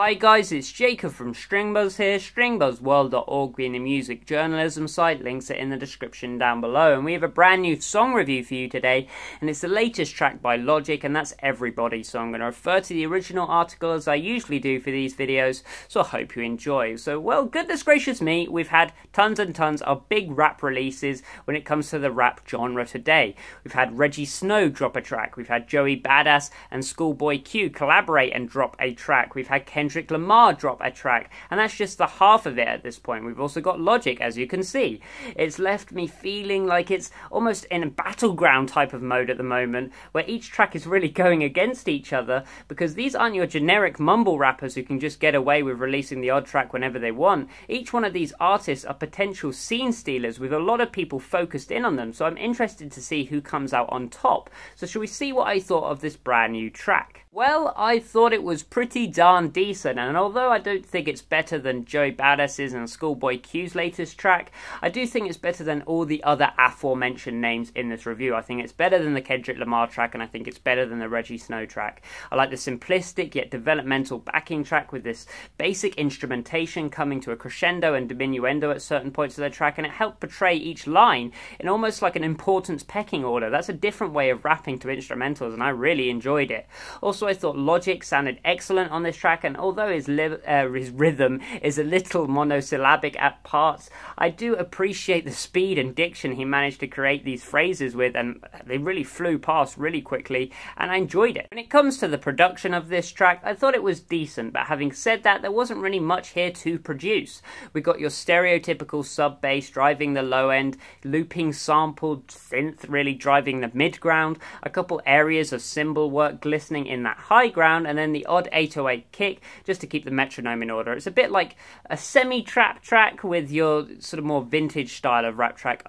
Hi guys, it's Jacob from Stringbuzz here, stringbuzzworld.org being a music journalism site, links are in the description down below, and we have a brand new song review for you today, and it's the latest track by Logic, and that's Everybody, so I'm going to refer to the original article as I usually do for these videos, so I hope you enjoy. So, well, goodness gracious me, we've had tons and tons of big rap releases when it comes to the rap genre today. We've had Reggie Snow drop a track, we've had Joey Badass and Schoolboy Q collaborate and drop a track, we've had Kendrick Lamar drop a track, and that's just the half of it at this point. We've also got Logic, as you can see. It's left me feeling like it's almost in a battleground type of mode at the moment, where each track is really going against each other, because these aren't your generic mumble rappers who can just get away with releasing the odd track whenever they want. Each one of these artists are potential scene stealers with a lot of people focused in on them, so I'm interested to see who comes out on top. So shall we see what I thought of this brand new track? Well, I thought it was pretty darn decent, and although I don't think it's better than Joey Badass's and Schoolboy Q's latest track, I do think it's better than all the other aforementioned names in this review. I think it's better than the Kendrick Lamar track, and I think it's better than the Reggie Snow track. I like the simplistic yet developmental backing track with this basic instrumentation coming to a crescendo and diminuendo at certain points of the track, and it helped portray each line in almost like an importance pecking order. That's a different way of rapping to instrumentals, and I really enjoyed it. Also, I thought Logic sounded excellent on this track, and although his rhythm is a little monosyllabic at parts, I do appreciate the speed and diction he managed to create these phrases with, and they really flew past really quickly, and I enjoyed it. When it comes to the production of this track, I thought it was decent, but having said that, there wasn't really much here to produce. We got your stereotypical sub bass driving the low end, looping sampled synth really driving the mid ground, a couple areas of cymbal work glistening in that high ground, and then the odd 808 kick just to keep the metronome in order. It's a bit like a semi-trap track with your sort of more vintage style of rap track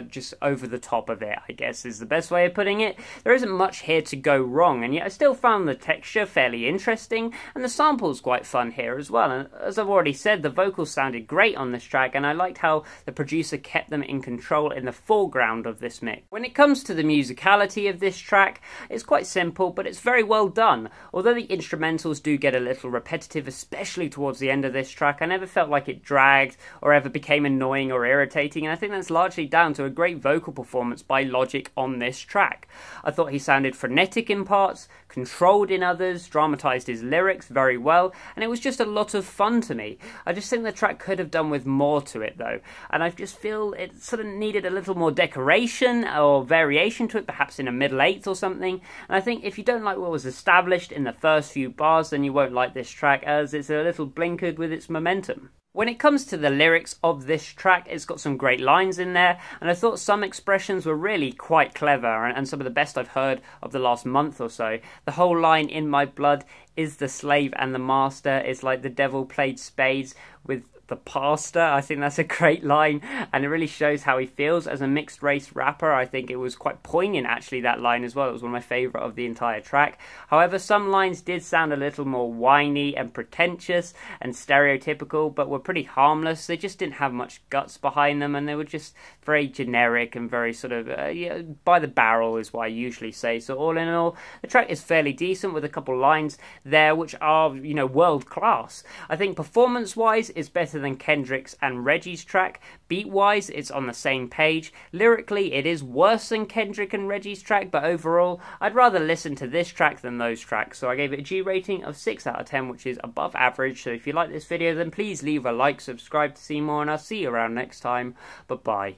just over the top of it, I guess is the best way of putting it. There isn't much here to go wrong, and yet I still found the texture fairly interesting, and the samples quite fun here as well. And as I've already said, the vocals sounded great on this track, and I liked how the producer kept them in control in the foreground of this mix. When it comes to the musicality of this track, it's quite simple, but it's very well done. Although the instrumentals do get a little repetitive, especially towards the end of this track, I never felt like it dragged or ever became annoying or irritating, and I think that's largely down to a great vocal performance by Logic on this track. I thought he sounded frenetic in parts, controlled in others, dramatised his lyrics very well, and it was just a lot of fun to me. I just think the track could have done with more to it though, and I just feel it sort of needed a little more decoration or variation to it, perhaps in a middle eighth or something, and I think if you don't like what was established in the first few bars, then you won't like this track, as it's a little blinkered with its momentum. When it comes to the lyrics of this track, it's got some great lines in there, and I thought some expressions were really quite clever, and some of the best I've heard of the last month or so. The whole line, "In my blood is the slave and the master," is like the devil played spades with the pastor. I think that's a great line, and it really shows how he feels as a mixed race rapper. I think it was quite poignant actually, that line as well. It was one of my favourite of the entire track. However, some lines did sound a little more whiny and pretentious and stereotypical, but were pretty harmless. They just didn't have much guts behind them, and they were just very generic and very sort of by the barrel is what I usually say. So all in all, the track is fairly decent with a couple lines there which are, you know, world class. I think performance wise it's better than Kendrick's and Reggie's track. Beat wise it's on the same page. Lyrically it is worse than Kendrick and Reggie's track, but overall I'd rather listen to this track than those tracks, so I gave it a G rating of 6 out of 10, which is above average. So if you like this video, then please leave a like, subscribe to see more, and I'll see you around next time. Bye bye.